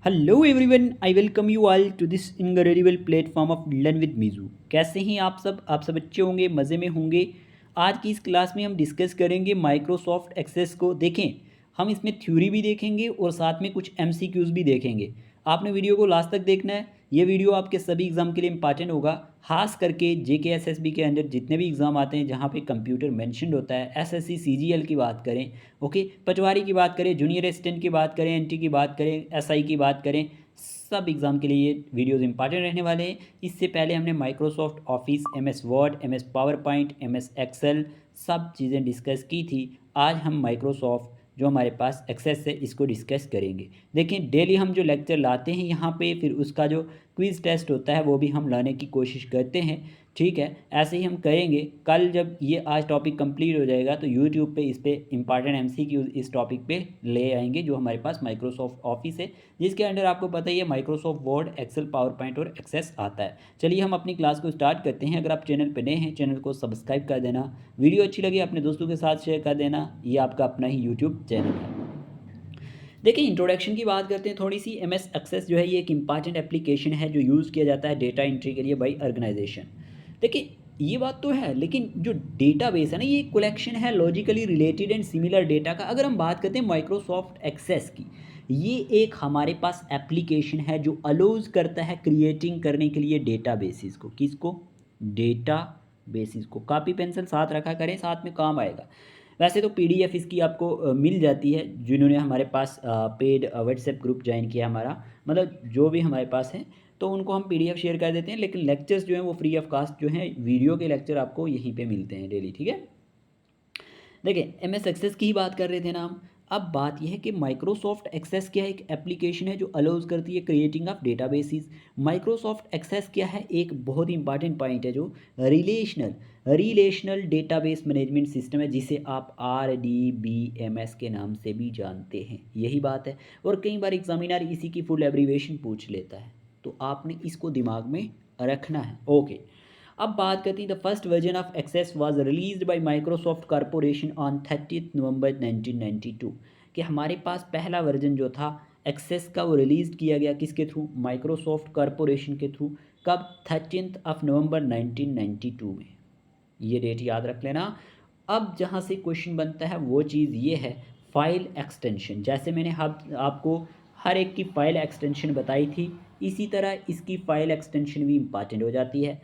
Hello everyone, I welcome you all to this incredible platform of learn with Meeju. कैसे हैं आप सब अच्छे होंगे, मज़े में होंगे। आज की इस क्लास में हम डिस्कस करेंगे माइक्रोसॉफ्ट एक्सेस को। देखें, हम इसमें थ्योरी भी देखेंगे और साथ में कुछ एमसीक्यूज़ भी देखेंगे। आपने वीडियो को लास्ट तक देखना है। ये वीडियो आपके सभी एग्ज़ाम के लिए इंपॉर्टेंट होगा, खास करके JKSSB के अंदर जितने भी एग्ज़ाम आते हैं जहाँ पे कंप्यूटर मेंशन्ड होता है। SSC CGL की बात करें, ओके, पटवारी की बात करें, जूनियर असिस्टेंट की बात करें, NT की बात करें, SI की बात करें, सब एग्ज़ाम के लिए ये वीडियोज़ इंपॉर्टेंट रहने वाले हैं। इससे पहले हमने Microsoft Office, MS Word, MS PowerPoint, MS Excel सब चीज़ें डिस्कस की थी। आज हम माइक्रोसॉफ्ट जो हमारे पास एक्सेस है इसको डिस्कस करेंगे। देखें, डेली हम जो लेक्चर लाते हैं यहाँ पे, फिर उसका जो क्विज़ टेस्ट होता है वो भी हम लाने की कोशिश करते हैं। ठीक है, ऐसे ही हम करेंगे। कल जब ये आज टॉपिक कंप्लीट हो जाएगा तो यूट्यूब पे इस पे इंपॉर्टेंट MCQ इस टॉपिक पे ले आएंगे, जो हमारे पास माइक्रोसॉफ्ट ऑफिस है, जिसके अंडर आपको पता ही है Microsoft Word, Excel, PowerPoint और एक्सेस आता है। चलिए हम अपनी क्लास को स्टार्ट करते हैं। अगर आप चैनल पर नए हैं, चैनल को सब्सक्राइब कर देना, वीडियो अच्छी लगी अपने दोस्तों के साथ शेयर कर देना। ये आपका अपना ही यूट्यूब चैनल है। देखिए, इंट्रोडक्शन की बात करते हैं थोड़ी सी। MS एक्सेस जो है ये एक इंपॉर्टेंट एप्लीकेशन है जो यूज़ किया जाता है डेटा एंट्री के लिए बाई ऑर्गेनाइजेशन। देखिए, ये बात तो है, लेकिन जो डेटाबेस है ना, ये कलेक्शन है logically related and similar data का। अगर हम बात करते हैं माइक्रोसॉफ्ट एक्सेस की, ये एक हमारे पास एप्लीकेशन है जो अलोज करता है क्रिएटिंग करने के लिए डेटाबेसिस को। किसको? डेटा बेसिस को। कॉपी पेंसिल साथ रखा करें, साथ में काम आएगा। वैसे तो PDF इसकी आपको मिल जाती है, जिन्होंने हमारे पास पेड व्हाट्सएप ग्रुप ज्वाइन किया हमारा, मतलब जो भी हमारे पास है तो उनको हम PDF शेयर कर देते हैं। लेकिन लेक्चर्स जो हैं वो फ्री ऑफ कास्ट जो हैं, वीडियो के लेक्चर आपको यहीं पे मिलते हैं डेली। ठीक है, देखिए, MS एक्सेस की ही बात कर रहे थे ना हम। अब बात यह है कि माइक्रोसॉफ्ट एक्सेस क्या है? एक एप्लीकेशन है जो अलाउज करती है creating of databases. Microsoft Access क्या है? एक बहुत ही इंपॉर्टेंट पॉइंट है जो रिलेशनल डेटाबेस मैनेजमेंट सिस्टम है, जिसे आप RDBMS के नाम से भी जानते हैं। यही बात है, और कई बार एग्जामिनर इसी की फुल एब्रीवेशन पूछ लेता है, तो आपने इसको दिमाग में रखना है। ओके, अब बात करते हैं, the first version of Access was released by Microsoft corporation on 30 November 1992। कि हमारे पास पहला वर्जन जो था एक्सेस का वो रिलीज़ किया गया किसके थ्रू? माइक्रोसॉफ्ट कॉरपोरेशन के थ्रू। कब? 30 नवंबर 1992 में। ये डेट याद रख लेना। अब जहाँ से क्वेश्चन बनता है वो चीज़ ये है, फाइल एक्सटेंशन। जैसे मैंने आपको हर एक की फ़ाइल एक्सटेंशन बताई थी, इसी तरह इसकी फ़ाइल एक्सटेंशन भी इंपॉर्टेंट हो जाती है।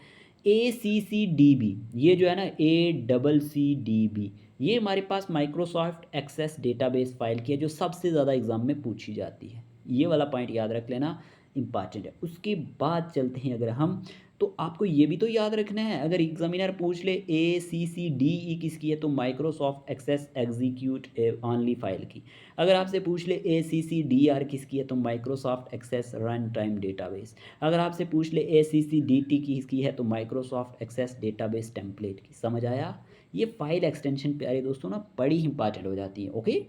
ACCDB, ये जो है ना, ACCDB, ये हमारे पास माइक्रोसॉफ्ट एक्सेस डेटाबेस फाइल की है, जो सबसे ज़्यादा एग्ज़ाम में पूछी जाती है। ये वाला पॉइंट याद रख लेना, इंपॉर्टेंट है। उसके बाद चलते हैं अगर हम, तो आपको ये भी तो याद रखना है, अगर एग्जामिनर पूछ ले ACCDE किसकी है, तो Microsoft Access execute only file की। अगर आपसे पूछ ले ACCDR किसकी है, तो Microsoft Access run time database. अगर आपसे पूछ ले ACCDT किसकी है, तो माइक्रोसॉफ्ट एक्सेस डेटाबेस टेम्पलेट की। समझ आया? ये फाइल एक्सटेंशन प्यारे दोस्तों ना बड़ी इंपॉर्टेंट हो जाती है। ओके,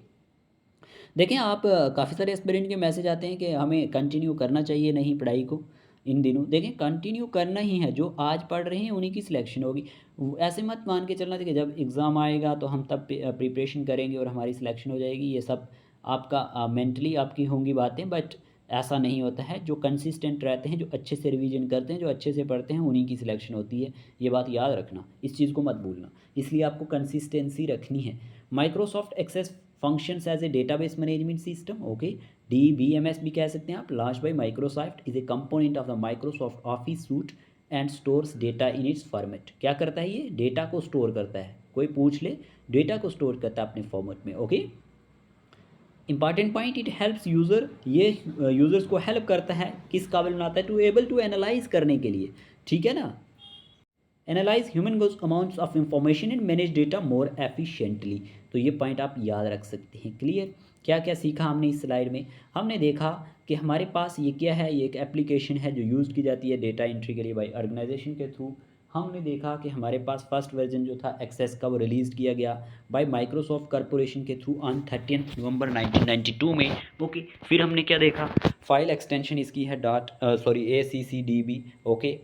देखें आप, काफ़ी सारे एस्पिरेंट के मैसेज आते हैं कि हमें कंटिन्यू करना चाहिए नहीं पढ़ाई को। इन दिनों देखें, कंटिन्यू करना ही है। जो आज पढ़ रहे हैं उन्हीं की सिलेक्शन होगी। ऐसे मत मान के चलना कि जब एग्ज़ाम आएगा तो हम तब प्रिपरेशन करेंगे और हमारी सिलेक्शन हो जाएगी। ये सब आपका मेंटली आपकी होंगी बातें, बट ऐसा नहीं होता है। जो कंसिस्टेंट रहते हैं, जो अच्छे से रिवीजन करते हैं, जो अच्छे से पढ़ते हैं, उन्हीं की सिलेक्शन होती है। ये बात याद रखना, इस चीज़ को मत भूलना। इसलिए आपको कंसिस्टेंसी रखनी है। Microsoft Access functions as a database management system. Okay, DBMS भी कह सकते हैं आप। Launch by Microsoft, is a component of the Microsoft Office suite and stores data in its format. क्या करता है? ये डेटा को स्टोर करता है। कोई पूछ ले, डेटा को स्टोर करता है अपने फॉर्मेट में। Okay, important point, it helps user, ये यूज़र्स को हेल्प करता है, किस काबिल बनाता है? टू एबल टू एनालाइज करने के लिए। ठीक है ना, analyse human goes amounts of information and manage data more efficiently. तो ये पॉइंट आप याद रख सकते हैं। क्लियर? क्या क्या सीखा हमने इस स्लाइड में? हमने देखा कि हमारे पास ये क्या है, ये एक एप्लीकेशन है जो यूज़ की जाती है डेटा एंट्री के लिए बाई ऑर्गेनाइजेशन के थ्रू। हमने देखा कि हमारे पास फर्स्ट वर्जन जो था एक्सेस का वो रिलीज़ किया गया बाय माइक्रोसॉफ्ट कॉरपोरेशन के थ्रू ऑन 30 नवंबर 1992 में। ओके, फिर हमने क्या देखा? फाइल एक्सटेंशन इसकी है ACCDB। ओके,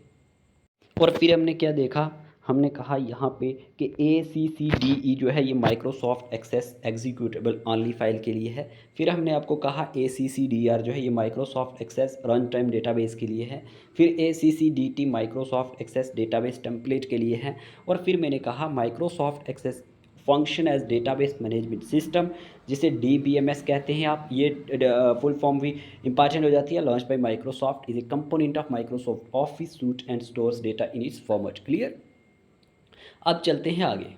और फिर हमने क्या देखा? हमने कहा यहाँ पे कि ACCDE जो है ये Microsoft Access executable only file के लिए है। फिर हमने आपको कहा ACCDR जो है ये Microsoft Access run time database के लिए है। फिर ACCDT Microsoft Access database template के लिए है। और फिर मैंने कहा Microsoft Access function as database management system, जिसे DBMS कहते हैं आप, ये फुल फॉर्म भी इंपॉर्टेंट हो जाती है। Launch by Microsoft is a component of Microsoft Office suite and stores data in its format. Clear. अब चलते हैं आगे।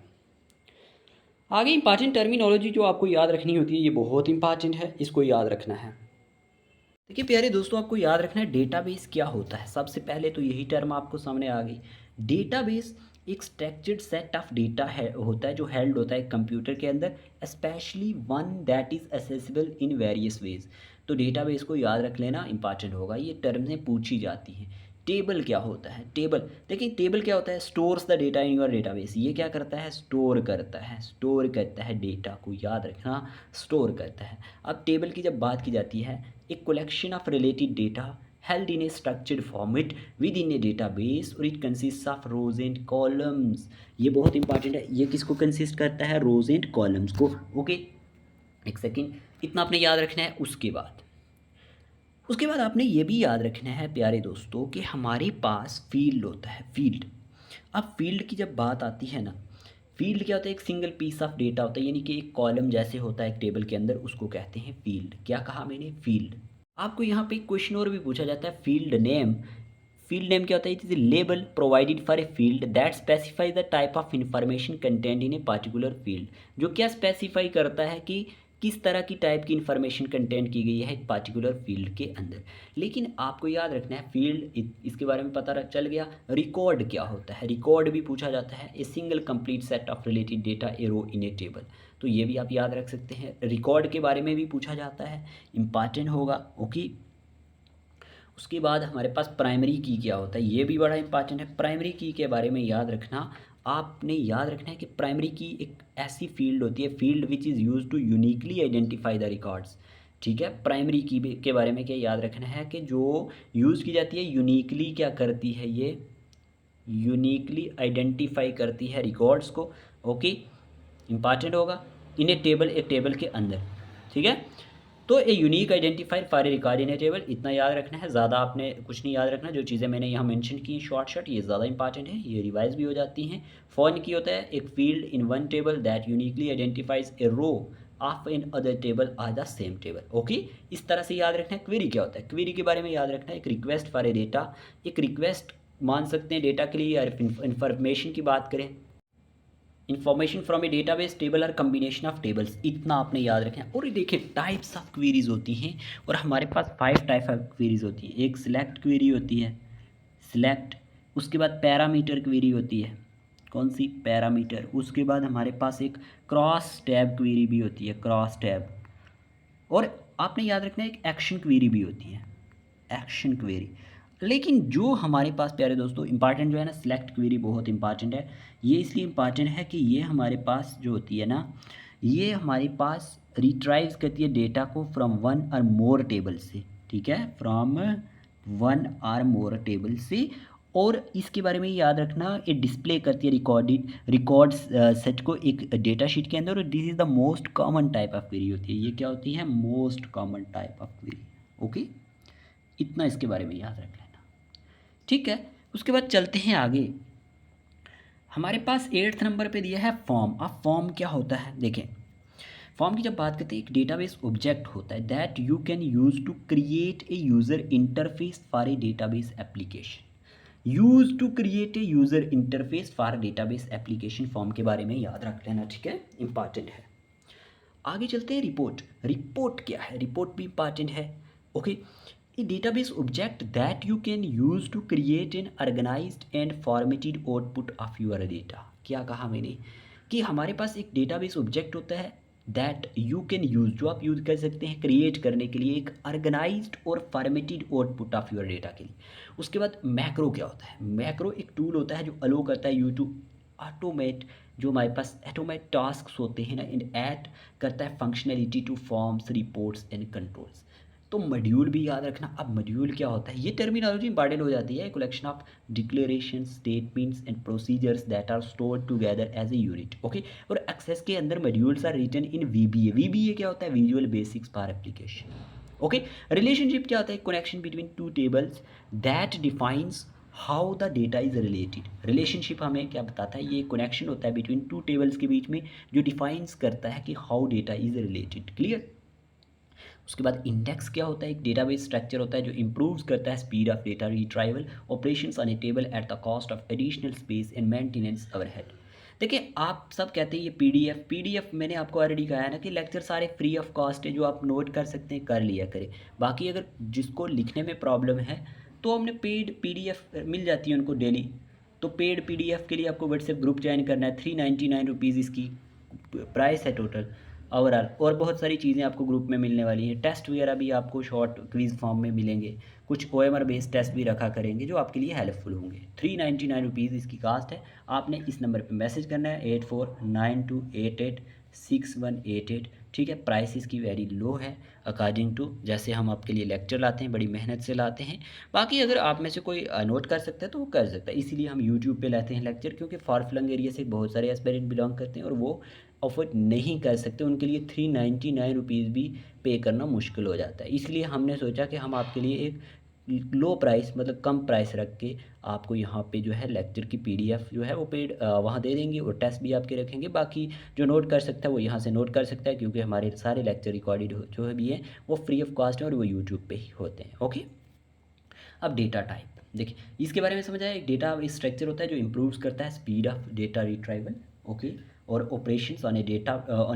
आगे इंपॉर्टेंट टर्मिनोलॉजी जो आपको याद रखनी होती है, ये बहुत इंपॉर्टेंट है, इसको याद रखना है। देखिए प्यारे दोस्तों, आपको याद रखना है डेटाबेस क्या होता है। सबसे पहले तो यही टर्म आपको सामने आ गई। डेटाबेस एक स्ट्रक्चर्ड सेट ऑफ डेटा है होता है जो हेल्ड होता है कंप्यूटर के अंदर, specially one that is accessible in various ways. तो डेटाबेस को याद रख लेना इंपॉर्टेंट होगा, ये टर्म्स पूछी जाती हैं। टेबल क्या होता है? टेबल, देखिए टेबल क्या होता है? Stores the data in your database. ये क्या करता है? स्टोर करता है डेटा को, याद रखना, स्टोर करता है। अब टेबल की जब बात की जाती है, एक collection of related data held in a structured format within a database और it consists of rows and columns। ये बहुत इंपॉर्टेंट है। ये किसको कंसिस्ट करता है? रोज एंड कॉलम्स को। ओके, एक सेकेंड, इतना आपने याद रखना है। उसके बाद आपने ये भी याद रखना है प्यारे दोस्तों कि हमारे पास फील्ड होता है, फील्ड। अब फील्ड की जब बात आती है ना, फील्ड क्या होता है? एक सिंगल पीस ऑफ डेटा होता है, यानी कि एक कॉलम जैसे होता है एक टेबल के अंदर, उसको कहते हैं फील्ड। क्या कहा मैंने? फील्ड। आपको यहाँ पे क्वेश्चन और भी पूछा जाता है, फील्ड नेम। फील्ड नेम क्या होता है? It is a label provided for a field that specify the type of information content in a particular field. जो क्या स्पेसिफाई करता है कि किस तरह की टाइप की इंफॉर्मेशन कंटेंट की गई है एक पार्टिकुलर फील्ड के अंदर। लेकिन आपको याद रखना है फील्ड, इसके बारे में पता चल गया। रिकॉर्ड क्या होता है? रिकॉर्ड भी पूछा जाता है, a single complete set of related data a row in a table. तो ये भी आप याद रख सकते हैं। रिकॉर्ड के बारे में भी पूछा जाता है, इंपॉर्टेंट होगा। ओके, उसके बाद हमारे पास प्राइमरी की क्या होता है? ये भी बड़ा इंपॉर्टेंट है। प्राइमरी की के बारे में याद रखना, आपने याद रखना है कि प्राइमरी की एक ऐसी फील्ड होती है, field which is use to uniquely identify the records. ठीक है, प्राइमरी की के बारे में क्या याद रखना है कि जो यूज़ की जाती है यूनिकली क्या करती है? ये यूनिकली आइडेंटिफाई करती है रिकॉर्ड्स को। ओके, इंपॉर्टेंट होगा। इन ए टेबल, एक टेबल के अंदर। ठीक है, तो a unique identifier for a record in a table, इतना याद रखना है। ज़्यादा आपने कुछ नहीं याद रखना। जो चीज़ें मैंने यहाँ मेंशन की शॉर्ट ये ज़्यादा इंपॉर्टेंट है, ये रिवाइज भी हो जाती हैं। फॉरन की होता है एक field in one table that uniquely identifies a row of in other table or the same table. Okay, इस तरह से याद रखना है। क्वेरी क्या होता है? क्वेरी के बारे में याद रखना है, एक रिक्वेस्ट फॉर ए डेटा, एक रिक्वेस्ट मान सकते हैं डेटा के लिए, या इन्फॉर्मेशन की बात करें, information from A database, table और कम्बिनेशन ऑफ टेबल्स, इतना आपने याद रखना है। और ये देखिए टाइप्स ऑफ क्वेरीज होती हैं, और हमारे पास 5 टाइप ऑफ क्वेरीज होती है। एक सिलेक्ट क्वेरी होती है, सिलेक्ट। उसके बाद पैरामीटर क्वेरी होती है, कौन सी? पैरामीटर। उसके बाद हमारे पास एक क्रॉस टैब क्वेरी भी होती है, क्रॉस टैब। और आपने याद रखना है एक एक्शन क्वेरी भी होती है, एक्शन क्वेरी। लेकिन जो हमारे पास प्यारे दोस्तों इंपॉर्टेंट जो है ना, सिलेक्ट क्वेरी बहुत इंपॉर्टेंट है। ये इसलिए इंपॉर्टेंट है कि ये हमारे पास जो होती है ना, ये हमारे पास रिट्राइव करती है डेटा को फ्रॉम वन और मोर टेबल से। ठीक है, फ्रॉम वन और मोर टेबल से। और इसके बारे में याद रखना, ये डिस्प्ले करती है रिकॉर्ड्स सेट को एक डेटा शीट के अंदर। और this is the most common type of query होती है। ये क्या होती है? Most common type of query. Okay, इतना इसके बारे में याद रख लेना। ठीक है, उसके बाद चलते हैं आगे। हमारे पास 8th नंबर पे दिया है फॉर्म। अब फॉर्म क्या होता है? देखें, फॉर्म की जब बात करते हैं, एक डेटाबेस ऑब्जेक्ट होता है that you can use to create a user interface for a database application. Use to create a user interface for database application, form के बारे में याद रख लेना। ठीक है, इंपॉर्टेंट है। आगे चलते हैं रिपोर्ट। रिपोर्ट क्या है? रिपोर्ट भी इंपॉर्टेंट है। Okay, a database object that you can use to create an organized and formatted output of your data। क्या कहा मैंने? कि हमारे पास एक डेटाबेस ऑब्जेक्ट होता है दैट यू कैन यूज़, जो आप यूज़ कर सकते हैं क्रिएट करने के लिए एक ऑर्गेनाइज्ड और formatted output of your data के लिए। उसके बाद मैक्रो क्या होता है? मैक्रो एक टूल होता है जो अलो करता है यू टू ऑटोमेट, जो हमारे पास ऑटोमेट टास्क होते हैं ना, इन ऐड करता है functionality two forms, reports and controls. तो मॉड्यूल भी याद रखना। अब मॉड्यूल क्या होता है, ये टर्मिनोलॉजी इंपॉर्टेंट हो जाती है। Collection of declaration, statements and procedures that are stored together as a unit. Okay, और एक्सेस के अंदर modules are written in VBA. VBA क्या होता है, visual basics for application. Okay, relationship क्या होता है, connection between two tables that defines how the data is related. Relationship हमें क्या बताता है, ये कनेक्शन होता है बिटवीन टू टेबल्स के बीच में, जो डिफाइंस करता है कि how data is related. Clear. उसके बाद इंडेक्स क्या होता है, एक डेटाबेस स्ट्रक्चर होता है जो इंप्रूव्स करता है speed of data retrieval, operations on a table at the cost of additional space and maintenance overhead. देखिए, आप सब कहते हैं ये पीडीएफ मैंने आपको ऑलरेडी कहा है ना कि लेक्चर सारे फ्री ऑफ कॉस्ट है, जो आप नोट कर सकते हैं कर लिया करें। बाकी अगर जिसको लिखने में प्रॉब्लम है तो हमने पेड पीडीएफ मिल जाती है उनको डेली। तो पेड पीडीएफ के लिए आपको व्हाट्सएप ग्रुप ज्वाइन करना है, 399 रुपीज़ इसकी प्राइस है टोटल ओवरऑल। और बहुत सारी चीज़ें आपको ग्रुप में मिलने वाली हैं, टेस्ट वगैरह भी आपको शॉर्ट क्विज फॉर्म में मिलेंगे, कुछ OMR बेस्ड टेस्ट भी रखा करेंगे जो आपके लिए हेल्पफुल होंगे। 399 रुपीज़ इसकी कास्ट है। आपने इस नंबर पे मैसेज करना है 8492886188। ठीक है, प्राइस इसकी वेरी लो है अकॉर्डिंग टू जैसे हम आपके लिए लेक्चर लाते हैं, बड़ी मेहनत से लाते हैं। बाकी अगर आप में से कोई नोट कर सकता है तो वो कर सकता है, इसीलिए हम यूट्यूब पे लाते हैं लेक्चर, क्योंकि फार फ्लंग एरिया से बहुत सारे एस्पिरेंट बिलोंग करते हैं और वो अफोर्ड नहीं कर सकते, उनके लिए 399 रुपीज़ भी पे करना मुश्किल हो जाता है। इसलिए हमने सोचा कि हम आपके लिए एक लो प्राइस मतलब कम प्राइस रख के आपको यहाँ पे जो है लेक्चर की पीडीएफ जो है वो पेड वहाँ दे देंगे, और टेस्ट भी आपके रखेंगे। बाकी जो नोट कर सकता है वो यहाँ से नोट कर सकता है, क्योंकि हमारे सारे लेक्चर रिकॉर्डेड जो भी हैं वो फ्री ऑफ कॉस्ट है और वो यूट्यूब पे ही होते हैं। ओके, अब डेटा टाइप देखिए, इसके बारे में समझ आया। एक डेटा स्ट्रक्चर होता है जो इम्प्रूव्स करता है speed of data retrieval. Okay, और operations on a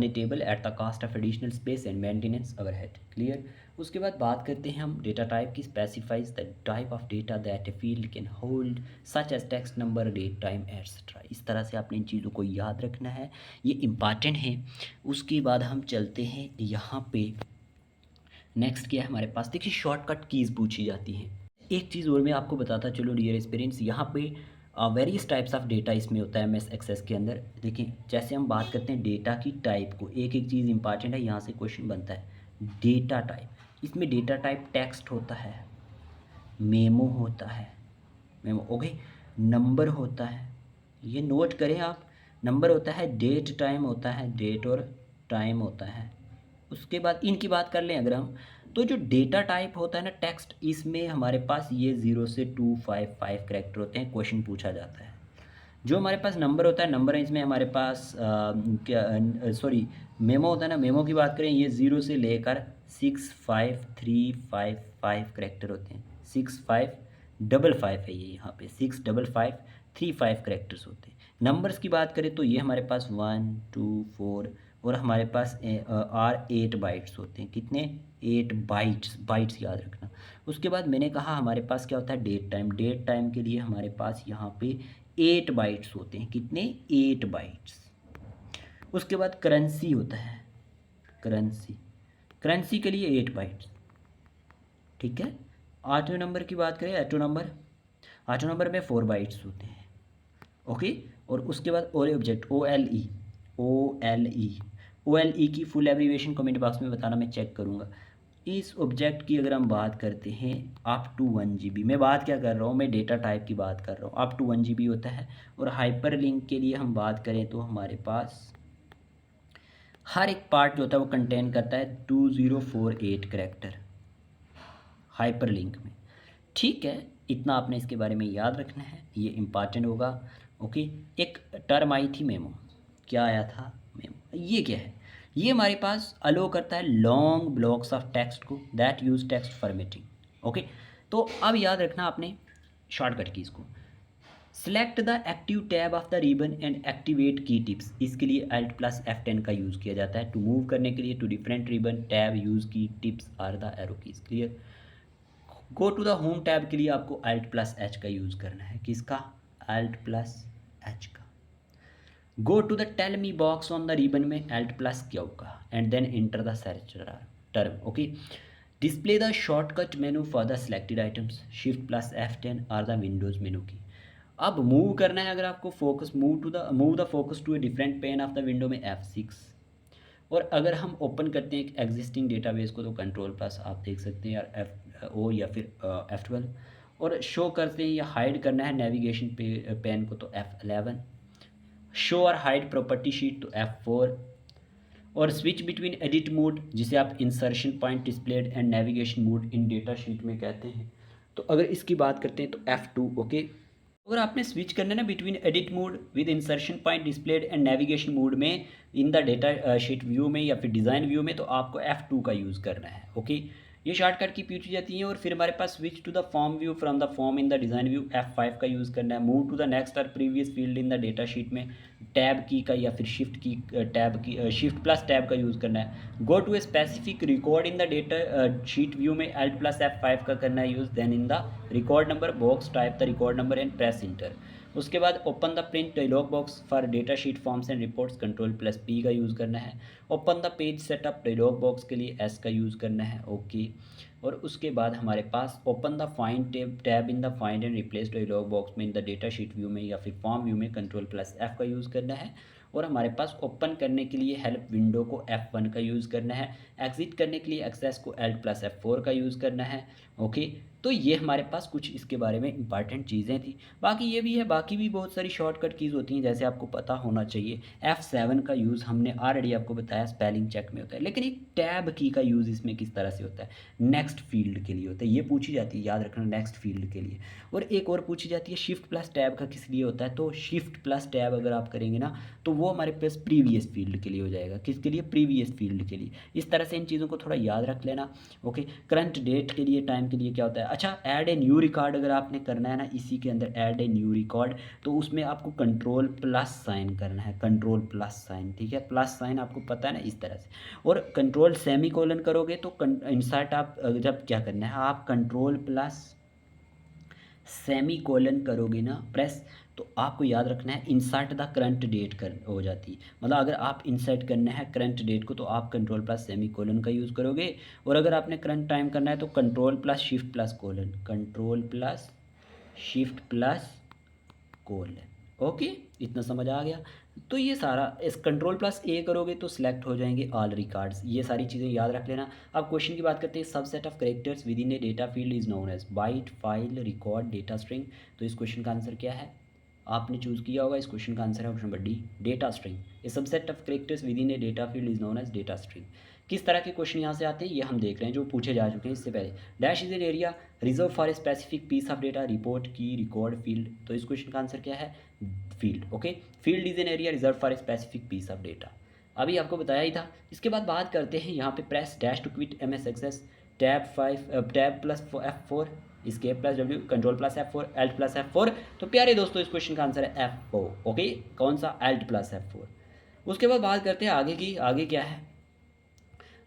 table at the cost of additional space and maintenance overhead. Clear. उसके बाद बात करते हैं हम डेटा टाइप की। Specifies the type of data that a field can hold such as text, number, date, time etcetera. इस तरह से आपने इन चीज़ों को याद रखना है, ये इंपॉर्टेंट है। उसके बाद हम चलते हैं यहाँ पे नेक्स्ट क्या है हमारे पास, देखिए शॉर्टकट कीज़ पूछी जाती हैं। एक चीज़ और मैं आपको बताता चलो डियर एक्सपीरियंस, यहाँ पे वेरियस टाइप्स ऑफ डेटा इसमें होता है MS एक्सेस के अंदर। देखिए, जैसे हम बात करते हैं डेटा की टाइप को, एक एक चीज़ इंपॉर्टेंट है, यहाँ से क्वेश्चन बनता है। डेटा टाइप, इसमें डेटा टाइप टेक्स्ट होता है, मेमो होता है, मेमो ओके, नंबर होता है, ये नोट करें आप, नंबर होता है, डेट टाइम होता है, डेट और टाइम होता है। उसके बाद इनकी बात कर लें अगर हम, तो जो डेटा टाइप होता है ना टेक्स्ट, इसमें हमारे पास ये 0 से 255 कैरेक्टर होते हैं, क्वेश्चन पूछा जाता है। जो हमारे पास नंबर होता है, नंबर इसमें हमारे पास क्या सॉरी मेमो होता है ना, मेमो की बात करें ये 0 से लेकर 65355 कैरेक्टर होते हैं। 6555 है ये, यहाँ पे 65535 कैरेक्टर्स होते हैं। नंबर्स की बात करें तो ये हमारे पास 1 2 4 और हमारे पास आर 8 बाइट्स होते हैं। कितने? 8 बाइट्स याद रखना। उसके बाद मैंने कहा हमारे पास क्या होता है, डेट टाइम। डेट टाइम के लिए हमारे पास यहाँ पे 8 बाइट्स होते हैं। कितने? 8 बाइट्स। उसके बाद करेंसी होता है, करेंसी के लिए 8 बाइट्स। ठीक है। आठवें नंबर की बात करें, आठवें नंबर में 4 बाइट्स होते हैं। ओके। और उसके बाद और ऑब्जेक्ट ओ एल ई की फुल एब्रीविएशन कमेंट बॉक्स में बताना, मैं चेक करूँगा। इस ऑब्जेक्ट की अगर हम बात करते हैं अप टू 1 GB, मैं बात क्या कर रहा हूँ, मैं डेटा टाइप की बात कर रहा हूँ। अप टू 1 GB होता है। और हाइपर लिंक के लिए हम बात करें तो हमारे पास हर एक पार्ट जो होता है वो कंटेन करता है 2048 कैरेक्टर हाइपर लिंक में। ठीक है, इतना आपने इसके बारे में याद रखना है, ये इम्पॉर्टेंट होगा। ओके। एक टर्म आई थी मेमो, क्या आया था? मेमो। ये क्या है? ये हमारे पास अलो करता है लॉन्ग ब्लॉक्स ऑफ टेक्स्ट को that use text formatting. Okay. तो अब याद रखना आपने शॉर्टकट कीज़ को। Select the active tab of the ribbon and activate की टिप्स। इसके लिए Alt+F10 का यूज़ किया जाता है। टू मूव करने के लिए to different ribbon tab use key tips are the arrow keys. Clear. Go to the home tab के लिए आपको Alt+H का यूज़ करना है। किसका? Alt+H का। Go to the tell me box on the ribbon में Alt+Q का and then enter the search term. Okay. Display the shortcut menu for the selected items, Shift+F10 और द विंडोज़ मेनू की। अब मूव करना है अगर आपको focus, move the focus to a different pane of the window में F6। और अगर हम ओपन करते हैं एक एग्जिस्टिंग डेटाबेस को तो कंट्रोल प्लस आप देख सकते हैं यार F O या फिर F12, और शो करते हैं या हाइड करना है नेविगेशन पेन को तो F11, शो और हाइड प्रॉपर्टी शीट तो F4, और स्विच बिटवीन एडिट मोड जिसे आप insertion point displayed and navigation mode in data sheet में कहते हैं, तो अगर इसकी बात करते हैं तो F2। ओके, अगर आपने स्विच करना है ना between edit mode with insertion point displayed and navigation mode में in the data sheet view में या फिर डिज़ाइन व्यू में, तो आपको F2 का यूज़ करना है। ओके, ये शॉर्टकट की पूछी जाती है। और फिर हमारे पास switch to the form view from the form in the design view F5 का यूज़ करना है। मूव टू द नेक्स्ट और previous field in the data sheet में टैब की का या फिर shift key tab key shift plus tab का use करना है। Go to a specific record in the data sheet view में Alt प्लस F5 का करना है use. Then in the record number box type the record number and press inter. उसके बाद open the print dialogue box for data sheet forms and reports control plus P का use करना है। Open the page setup dialog box के लिए S का use करना है। ओके, और उसके बाद हमारे पास open the find tab in the find and replace dialog box में in the data sheet view में या फिर फॉर्म व्यू में कंट्रोल प्लस F का यूज़ करना है। और हमारे पास ओपन करने के लिए हेल्प विंडो को F1 का यूज़ करना है। एग्जिट करने के लिए एक्सेस को Alt प्लस F4 का यूज़ करना है। ओके, तो ये हमारे पास कुछ इसके बारे में इंपॉर्टेंट चीज़ें थी। बाकी ये भी है, बाकी भी बहुत सारी शॉर्टकट कीज़ होती हैं जैसे आपको पता होना चाहिए। F7 का यूज़ हमने ऑलरेडी आपको बताया स्पेलिंग चेक में होता है, लेकिन एक टैब की का यूज़ इसमें किस तरह से होता है, नेक्स्ट फील्ड के लिए होता है। ये पूछी जाती है, याद रखना, नेक्स्ट फील्ड के लिए। और एक और पूछी जाती है शिफ्ट प्लस टैब का किस लिए होता है, तो शिफ्ट प्लस टैब अगर आप करेंगे ना तो वो हमारे पास प्रीवियस फील्ड के लिए हो जाएगा। किसके लिए? प्रीवियस फील्ड के लिए। इस तरह से इन चीज़ों को थोड़ा याद रख लेना। ओके, करंट डेट के लिए, टाइम के लिए क्या होता है। अच्छा, ऐड ए न्यू रिकॉर्ड अगर आपने करना है ना इसी के अंदर ऐड ए न्यू रिकॉर्ड, तो उसमें आपको कंट्रोल प्लस साइन करना है, कंट्रोल प्लस साइन। ठीक है, प्लस साइन आपको पता है ना, इस तरह से। और कंट्रोल सेमी कोलन करोगे तो इंसर्ट आप जब क्या करना है, आप कंट्रोल प्लस सेमी कोलन करोगे ना प्रेस, तो आपको याद रखना है इंसर्ट द करंट डेट कर हो जाती है। मतलब अगर आप इंसर्ट करना है करंट डेट को तो आप कंट्रोल प्लस सेमी कोलन का यूज़ करोगे। और अगर आपने करंट टाइम करना है तो control plus shift plus colon, control plus shift plus colon. Okay, इतना समझ आ गया। तो ये सारा इस कंट्रोल प्लस A करोगे तो सिलेक्ट हो जाएंगे ऑल रिकॉर्ड्स। ये सारी चीज़ें याद रख लेना। अब क्वेश्चन की बात करते हैं। Subset of characters within a data field is known as byte, file, record, data string. तो इस क्वेश्चन का आंसर क्या है, आपने चूज़ किया होगा। इस क्वेश्चन का आंसर है option number D, data string. A subset of characters within a data field is known as data string. किस तरह के क्वेश्चन यहाँ से आते हैं ये हम देख रहे हैं जो पूछे जा चुके हैं इससे पहले। Dash is an area reserve for a specific piece of data, report, key, record, field. तो इस क्वेश्चन का आंसर क्या है, field. Okay, field is an area reserve for a specific piece of data. अभी आपको बताया ही था। इसके बाद बात करते हैं यहाँ पे press dash to quit MS Access, tab plus F4, escape plus W, control plus F4, Alt plus F4। तो प्यारे दोस्तों इस क्वेश्चन का आंसर है F4। ओके, कौन सा, Alt प्लस F4। उसके बाद बात करते हैं आगे की। आगे क्या है,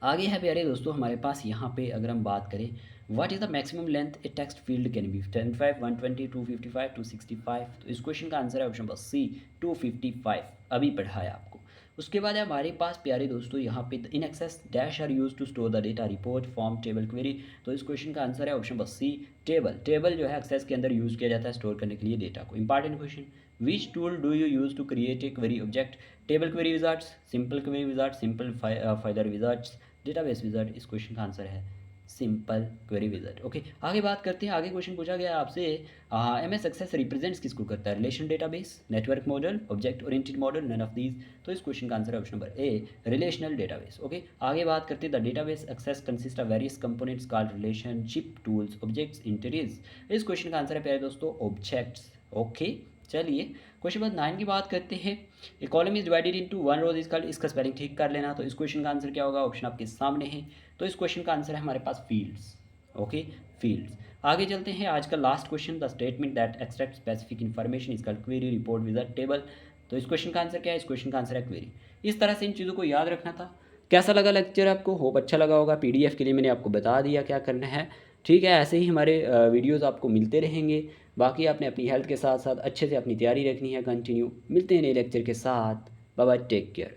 आगे है प्यारे दोस्तों हमारे पास यहाँ पे अगर हम बात करें, what is the maximum length A text field can be, 25, 120, 255, 265। तो इस क्वेश्चन का आंसर है ऑप्शन नंबर सी, 255। अभी पढ़ाया आपको। उसके बाद है हमारे पास प्यारे दोस्तों यहाँ पे in Access dash are use to store the data, report, form, table, query. तो इस क्वेश्चन का आंसर है option number C, table. Table जो है एक्सेस के अंदर यूज़ किया जाता है स्टोर करने के लिए डेटा को। Important question, which tool do you use to create a query object, table query wizards, simple query wizard, simple filter wizards, database wizard. इस क्वेश्चन का आंसर है सिंपल क्वेरी विजार्ड। ओके, आगे बात करते हैं। आगे क्वेश्चन पूछा गया आपसे, MS एक्सेस रिप्रेजेंट्स किसको करता है, relation database, network model, object oriented model, none of these. तो इस क्वेश्चन का आंसर है option number A, relational database. Okay, आगे बात करते हैं। The database access consist of various components called relationship tools, objects, interiors. इस क्वेश्चन का आंसर है प्यारे दोस्तों ऑब्जेक्ट्स। ओके, चलिए क्वेश्चन नंबर 9 की बात करते हैं। A column is divided into one rows is called, इसका स्पेलिंग ठीक कर लेना। तो इस क्वेश्चन का आंसर क्या होगा, ऑप्शन आपके सामने है। तो इस क्वेश्चन का आंसर है हमारे पास फील्ड्स। Okay, fields. आगे चलते हैं। आज का last question, the statement that extract specific information is called query, report, wizard, table. तो इस क्वेश्चन का आंसर क्या है, इस क्वेश्चन का आंसर है क्वेरी। इस तरह से इन चीज़ों को याद रखना था। कैसा लगा लेक्चर आपको, होप अच्छा लगा होगा। PDF के लिए मैंने आपको बता दिया क्या करना है। ठीक है, ऐसे ही हमारे वीडियोज़ आपको मिलते रहेंगे। बाकी आपने अपनी हेल्थ के साथ साथ अच्छे से अपनी तैयारी रखनी है कंटिन्यू। मिलते हैं नए लेक्चर के साथ। Bye bye, take care.